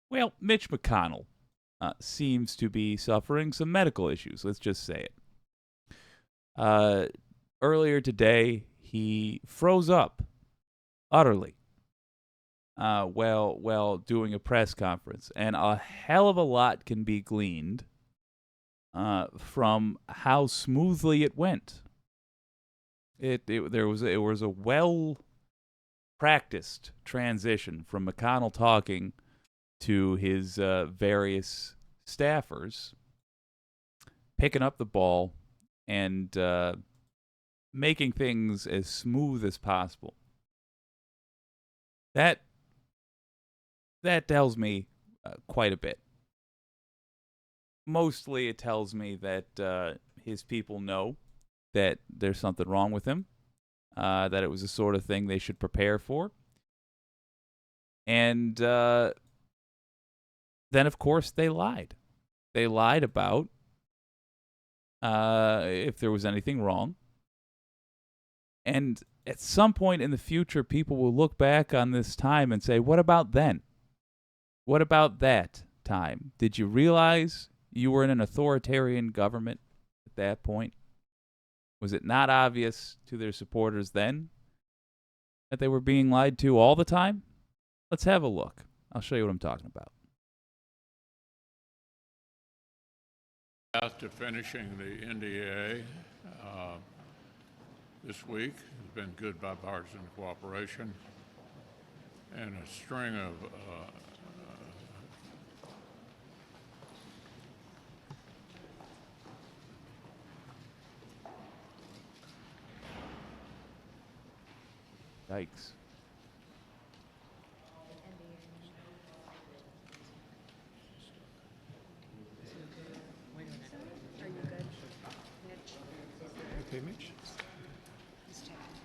Well, Mitch McConnell seems to be suffering some medical issues. Let's just say it. Earlier today, he froze up utterly while doing a press conference, and a hell of a lot can be gleaned from how smoothly it went. It was a well practiced transition from McConnell talking to his various staffers, picking up the ball and making things as smooth as possible. That tells me quite a bit. Mostly it tells me that his people know that there's something wrong with him, that it was the sort of thing they should prepare for. And then, of course, they lied. They lied about if there was anything wrong. And at some point in the future, people will look back on this time and say, what about then? What about that time? Did you realize you were in an authoritarian government at that point? Was it not obvious to their supporters then that they were being lied to all the time? Let's have a look. I'll show you what I'm talking about. Path to finishing the NDA this week has been good bipartisan cooperation and a string of Yikes. Okay, Mitch?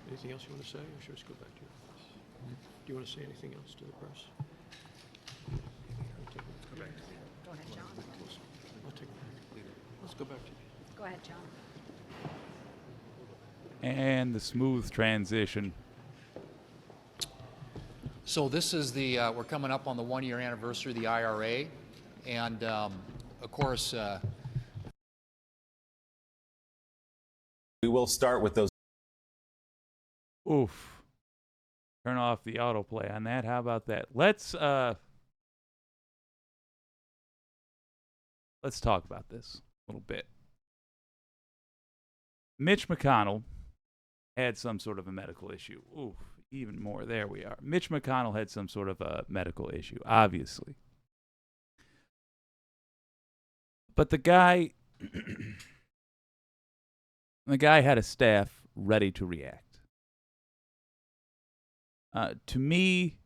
Anything else you want to say, or should I just go back to your office? Do you want to say anything else to the press? Go back. Go ahead, John. I'll take it back. Let's go back to you. Go ahead, John. And the smooth transition. So this is the, we're coming up on the 1-year anniversary of the IRA. And of course, we will start with those. Oof. Turn off the autoplay on that. How about that? Let's talk about this a little bit. Mitch McConnell had some sort of a medical issue. Oof, even more. There we are. Mitch McConnell had some sort of a medical issue, obviously. But the guy had a staff ready to react. To me,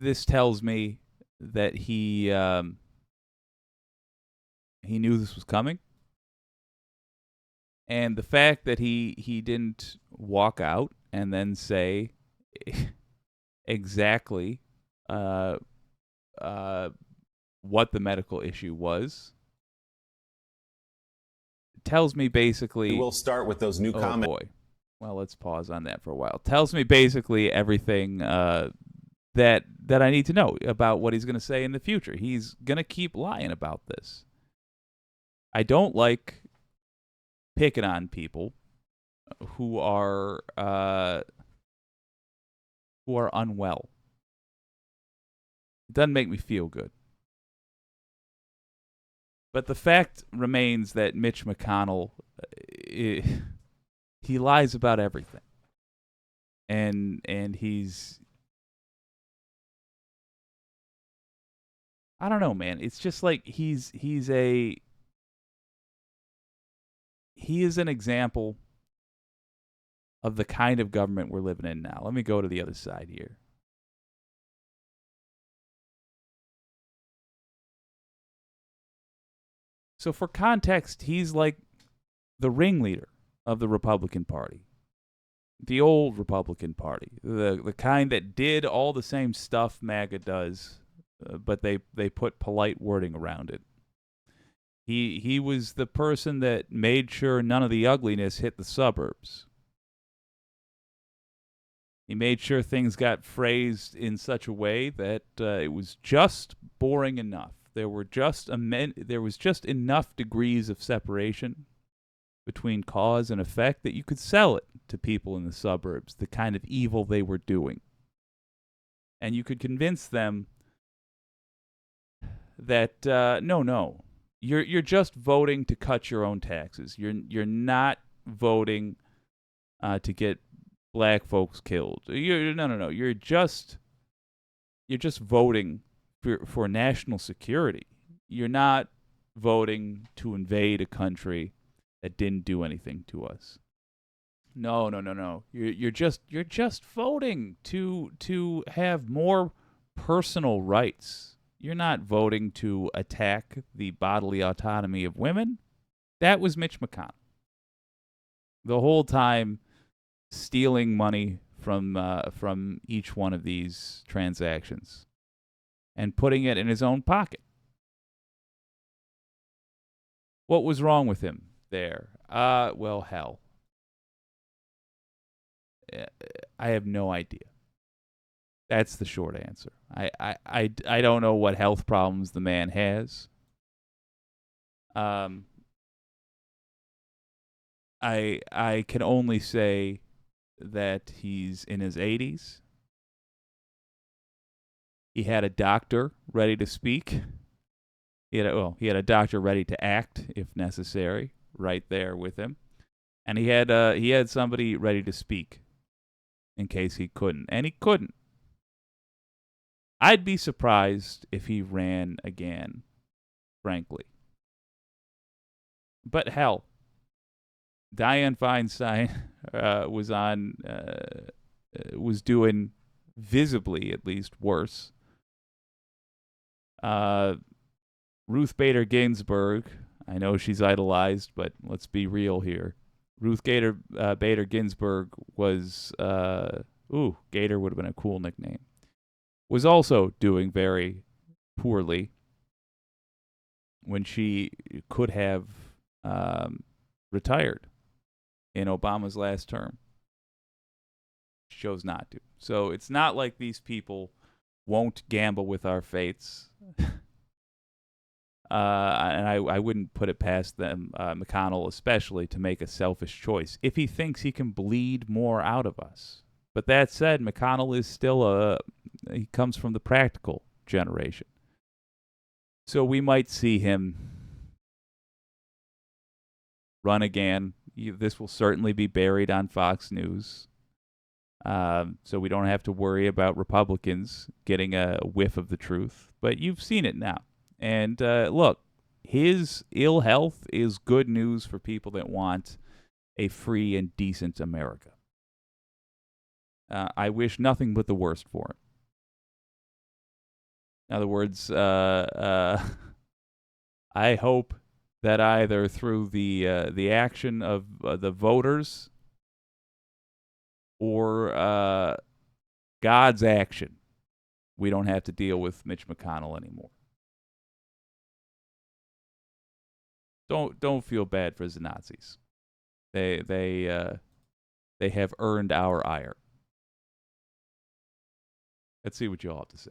this tells me that he knew this was coming. And the fact that he didn't walk out and then say exactly what the medical issue was tells me basically... We'll start with those new comments. Oh boy. Well, let's pause on that for a while. Tells me basically everything that I need to know about what he's going to say in the future. He's going to keep lying about this. I don't like picking on people who are unwell. It doesn't make me feel good. But the fact remains that Mitch McConnell, he lies about everything. And he's... I don't know, man. It's just like he is an example of the kind of government we're living in now. Let me go to the other side here. So for context, he's like the ringleader of the Republican Party. The old Republican Party. The kind that did all the same stuff MAGA does, but they put polite wording around it. He was the person that made sure none of the ugliness hit the suburbs. He made sure things got phrased in such a way that it was just boring enough. There was just enough degrees of separation between cause and effect that you could sell it to people in the suburbs, the kind of evil they were doing. And you could convince them that no, you're just voting to cut your own taxes. You're not voting to get black folks killed. No. You're just voting for national security. You're not voting to invade a country that didn't do anything to us. No. You're just voting to have more personal rights. You're not voting to attack the bodily autonomy of women. That was Mitch McConnell. The whole time stealing money from each one of these transactions and putting it in his own pocket. What was wrong with him there? Well, hell. I have no idea. That's the short answer. I don't know what health problems the man has. I can only say that he's in his 80s. He had a doctor ready to speak. He had a doctor ready to act if necessary, right there with him, and he had somebody ready to speak in case he couldn't, and he couldn't. I'd be surprised if he ran again, frankly. But hell, Dianne Feinstein was doing visibly, at least, worse. Ruth Bader Ginsburg, I know she's idolized, but let's be real here. Ruth Bader Ginsburg was, Gator would have been a cool nickname, was also doing very poorly when she could have retired in Obama's last term. She chose not to. So it's not like these people won't gamble with our fates. And I wouldn't put it past them, McConnell especially, to make a selfish choice if he thinks he can bleed more out of us. But that said, McConnell is still he comes from the practical generation. So we might see him run again. This will certainly be buried on Fox News. So we don't have to worry about Republicans getting a whiff of the truth. But you've seen it now. And look, his ill health is good news for people that want a free and decent America. I wish nothing but the worst for him. In other words, I hope that either through the action of the voters or God's action, we don't have to deal with Mitch McConnell anymore. Don't feel bad for the Nazis. They have earned our ire. Let's see what you all have to say.